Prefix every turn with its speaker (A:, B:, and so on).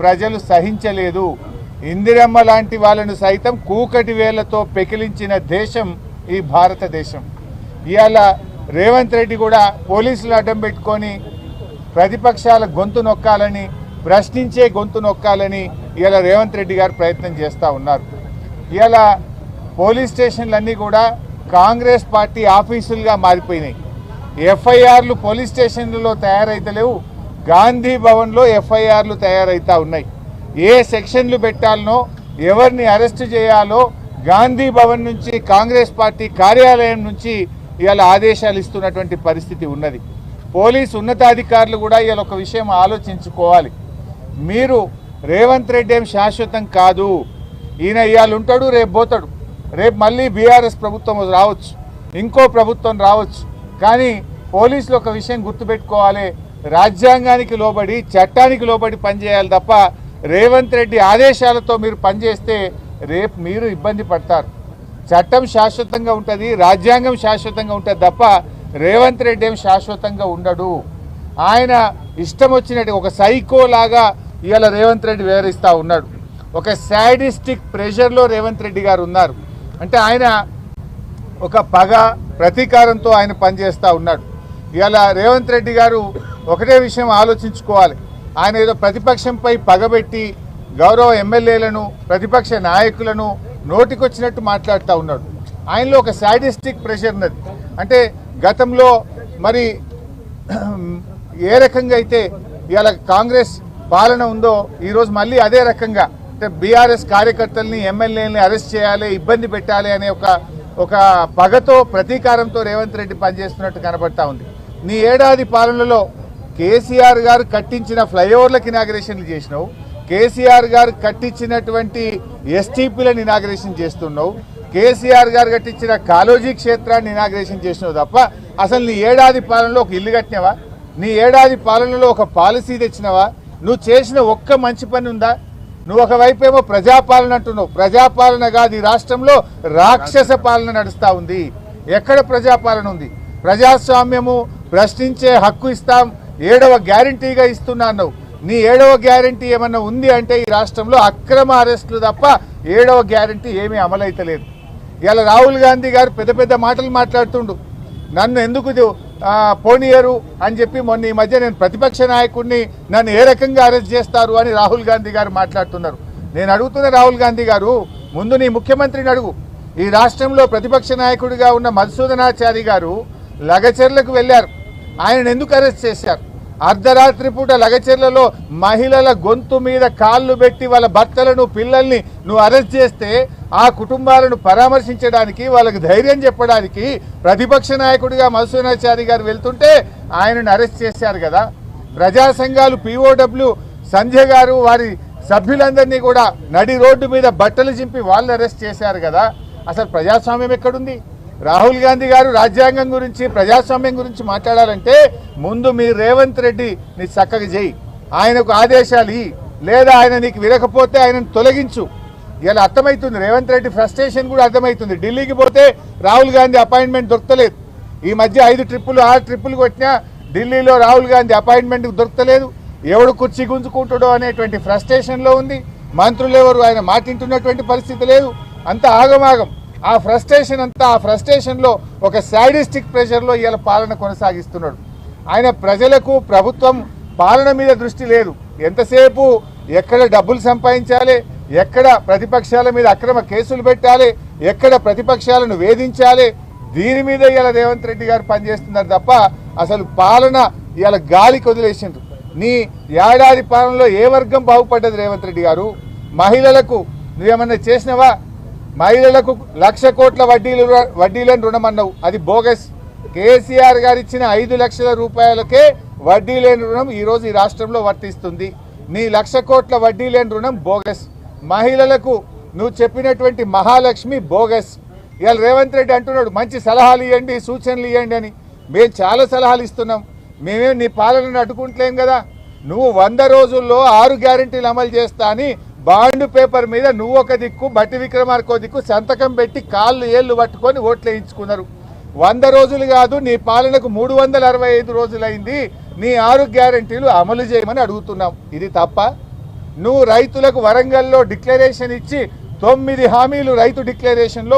A: ప్రజలు సహించలేదు. ఇందిరమ్మ లాంటి వాళ్ళను సైతం కూకటి వేళ్లతో పెకిలించిన దేశం ఈ భారతదేశం. ఇవాళ రేవంత్ రెడ్డి కూడా పోలీసులు అడ్డం పెట్టుకొని ప్రతిపక్షాల గొంతు నొక్కాలని, ప్రశ్నించే గొంతు నొక్కాలని ఇవాళ రేవంత్ రెడ్డి గారు ప్రయత్నం చేస్తూ ఉన్నారు. ఇవాళ పోలీస్ స్టేషన్లన్నీ కూడా కాంగ్రెస్ పార్టీ ఆఫీసులుగా మారిపోయినాయి. ఎఫ్ఐఆర్లు పోలీస్ స్టేషన్లలో తయారైతలేవు, గాంధీ భవన్లో ఎఫ్ఐఆర్లు తయారైతా ఉన్నాయి. ఏ సెక్షన్లు పెట్టాలనో, ఎవరిని అరెస్టు చేయాలో గాంధీ భవన్ నుంచి, కాంగ్రెస్ పార్టీ కార్యాలయం నుంచి ఇవాళ ఆదేశాలు ఇస్తున్నటువంటి పరిస్థితి ఉన్నది. పోలీసు ఉన్నతాధికారులు కూడా ఇవాళ ఒక విషయం ఆలోచించుకోవాలి. మీరు రేవంత్ రెడ్డి ఏం శాశ్వతం కాదు. ఈయన ఇవాళ ఉంటాడు, రేపు పోతాడు. రేపు మళ్ళీ బీఆర్ఎస్ ప్రభుత్వం రావచ్చు, ఇంకో ప్రభుత్వం రావచ్చు. కానీ పోలీసులు ఒక విషయం గుర్తుపెట్టుకోవాలి, రాజ్యాంగానికి లోబడి, చట్టానికి లోబడి పనిచేయాలి తప్ప రేవంత్ రెడ్డి ఆదేశాలతో మీరు పనిచేస్తే రేపు మీరు ఇబ్బంది పడతారు. చట్టం శాశ్వతంగా ఉంటుంది, రాజ్యాంగం శాశ్వతంగా ఉంటుంది తప్ప రేవంత్ రెడ్డి ఏం శాశ్వతంగా ఉండడు. ఆయన ఇష్టం వచ్చినట్టు ఒక సైకోలాగా ఇవాళ రేవంత్ రెడ్డి వివరిస్తూ ఉన్నాడు. ఒక శాడిస్టిక్ ప్రెషర్లో రేవంత్ రెడ్డి గారు ఉన్నారు. అంటే ఆయన ఒక పగ, ప్రతీకారంతో ఆయన పనిచేస్తూ ఉన్నాడు. ఇవాళ రేవంత్ రెడ్డి గారు ఒకటే విషయం ఆలోచించుకోవాలి. ఆయన ఏదో ప్రతిపక్షంపై పగబెట్టి గౌరవ ఎమ్మెల్యేలను, ప్రతిపక్ష నాయకులను నోటికొచ్చినట్టు మాట్లాడుతూ ఉన్నాడు. ఆయనలో ఒక శాడిస్టిక్ ప్రెషర్ ఉన్నది. అంటే గతంలో మరి ఏ రకంగా అయితే ఇవాళ కాంగ్రెస్ పాలన ఉందో ఈరోజు మళ్ళీ అదే రకంగా అంటే బీఆర్ఎస్ కార్యకర్తల్ని, ఎమ్మెల్యేలని అరెస్ట్ చేయాలి, ఇబ్బంది పెట్టాలి అనే ఒక పగతో, ప్రతీకారంతో రేవంత్ రెడ్డి పనిచేస్తున్నట్టు కనబడతా ఉంది. నీ ఏడాది పాలనలో కేసీఆర్ గారు కట్టించిన ఫ్లైఓవర్లకు ఇనాగరేషన్లు చేసినావు, కేసీఆర్ గారు కట్టించినటువంటి ఎస్టీపీలను ఇనాగరేషన్ చేస్తున్నావు, కేసీఆర్ గారు కట్టించిన కాలోజీ క్షేత్రాన్ని ఇనాగరేషన్ చేసినావు తప్ప అసలు నీ ఏడాది పాలనలో ఒక ఇల్లు కట్టినవా? నీ ఏడాది పాలనలో ఒక పాలసీ తెచ్చినవా? నువ్వు చేసిన ఒక్క మంచి పని ఉందా? నువ్వు ఒకవైపు ఏమో ప్రజాపాలన అంటున్నావు. ప్రజాపాలన కాదు, ఈ రాష్ట్రంలో రాక్షస పాలన నడుస్తూ ఉంది. ఎక్కడ ప్రజాపాలన ఉంది? ప్రజాస్వామ్యము, ప్రశ్నించే హక్కు ఇస్తాం, 7వ గ్యారంటీగా ఇస్తున్నా అన్నావు. నీ 7వ గ్యారంటీ ఏమన్నా ఉంది అంటే ఈ రాష్ట్రంలో అక్రమ అరెస్టులు తప్ప 7వ గ్యారంటీ ఏమీ అమలైతలేదు. ఇలా రాహుల్ గాంధీ గారు పెద్ద పెద్ద మాటలు మాట్లాడుతుండు. నన్ను ఎందుకు పోనీయరు అని చెప్పి మొన్న ఈ మధ్య నేను ప్రతిపక్ష నాయకుడిని, నన్ను ఏ రకంగా అరెస్ట్ చేస్తారు అని రాహుల్ గాంధీ గారు మాట్లాడుతున్నారు. నేను అడుగుతున్న రాహుల్ గాంధీ గారు, ముందు నీ ముఖ్యమంత్రిని అడుగు. ఈ రాష్ట్రంలో ప్రతిపక్ష నాయకుడిగా ఉన్న మధుసూదనాచారి గారు లగచెర్లకు వెళ్ళారు. ఆయన ఎందుకు అరెస్ట్ చేశారు? అర్ధరాత్రి పూట లగచెర్లలో మహిళల గొంతు మీద కాళ్ళు పెట్టి వాళ్ళ భర్తలను, పిల్లల్ని నువ్వు అరెస్ట్ చేస్తే ఆ కుటుంబాలను పరామర్శించడానికి, వాళ్ళకి ధైర్యం చెప్పడానికి ప్రతిపక్ష నాయకుడిగా మధుసూదనాచారి గారు వెళ్తుంటే ఆయనను అరెస్ట్ చేశారు కదా. ప్రజా సంఘాలు POW సంధ్య గారు వారి సభ్యులందరినీ కూడా నడి రోడ్డు మీద బట్టలు చింపి వాళ్ళు అరెస్ట్ చేశారు కదా. అసలు ప్రజాస్వామ్యం ఎక్కడుంది? రాహుల్ గాంధీ గారు రాజ్యాంగం గురించి, ప్రజాస్వామ్యం గురించి మాట్లాడాలంటే ముందు మీరు రేవంత్ రెడ్డి నీ చక్కగా చేయి, ఆయనకు ఆదేశాలు ఇయ్యి, లేదా ఆయన నీకు వినకపోతే ఆయనను తొలగించు. ఇలా అర్థమవుతుంది, రేవంత్ రెడ్డి ఫ్రస్ట్రేషన్ కూడా అర్థమవుతుంది. ఢిల్లీకి పోతే రాహుల్ గాంధీ అపాయింట్మెంట్ దొరకలేదు. ఈ మధ్య 5 ట్రిప్పులు 6 ట్రిప్పులు కొట్టినా ఢిల్లీలో రాహుల్ గాంధీ అపాయింట్మెంట్ దొరకలేదు. ఎవడు కుర్చీ గుంజుకుంటాడో అనేటువంటి ఫ్రస్ట్రేషన్లో ఉంది. మంత్రులు ఎవరు ఆయన మాటింటున్నటువంటి పరిస్థితి లేదు. అంతా ఆగమాగం. ఆ ఫ్రస్ట్రేషన్ అంతా, ఆ ఫ్రస్ట్రేషన్లో ఒక శాడిస్టిక్ ప్రెషర్లో ఇవాళ పాలన కొనసాగిస్తున్నాడు. ఆయన ప్రజలకు, ప్రభుత్వం పాలన మీద దృష్టి లేదు. ఎంతసేపు ఎక్కడ డబ్బులు సంపాదించాలి, ఎక్కడ ప్రతిపక్షాల మీద అక్రమ కేసులు పెట్టాలి, ఎక్కడ ప్రతిపక్షాలను వేధించాలి, దీని మీద ఇవాళ రేవంత్ రెడ్డి గారు పనిచేస్తున్నారు తప్ప అసలు పాలన ఇవాళ గాలికి వదిలేసిండ్రు. నీ ఏడాది పాలనలో ఏ వర్గం బాగుపడ్డది రేవంత్ రెడ్డి గారు? మహిళలకు నువ్వేమన్నా చేసినవా? మహిళలకు 1,00,000 కోట్ల వడ్డీలను రుణం అన్నావు, అది బోగస్. కేసీఆర్ గారు ఇచ్చిన 5 లక్షల రూపాయలకే వడ్డీ లేని రుణం ఈరోజు ఈ రాష్ట్రంలో వర్తిస్తుంది. నీ 1,00,000 కోట్ల వడ్డీ లేని రుణం బోగస్. మహిళలకు నువ్వు చెప్పినటువంటి మహాలక్ష్మి బోగస్. ఇవాళ రేవంత్ రెడ్డి అంటున్నాడు మంచి సలహాలు ఇవ్వండి, సూచనలు ఇవ్వండి అని. మేము చాలా సలహాలు ఇస్తున్నాం, మేమేం నీ పాలనను అడ్డుకుంటలేం కదా. నువ్వు 100 రోజుల్లో 6 గ్యారెంటీలు అమలు చేస్తా అని బాండ్ పేపర్ మీద నువ్వు ఒక దిక్కు, బట్టి విక్రమార్కో దిక్కు సంతకం పెట్టి కాళ్ళు ఏళ్ళు పట్టుకొని ఓట్లు వేయించుకున్నారు. 100 రోజులు కాదు, నీ పాలనకు 365 రోజులైంది. నీ 6 గ్యారెంటీలు అమలు చేయమని అడుగుతున్నాం. ఇది తప్ప? నువ్వు రైతులకు వరంగల్లో డిక్లరేషన్ ఇచ్చి 9 హామీలు రైతు డిక్లరేషన్లో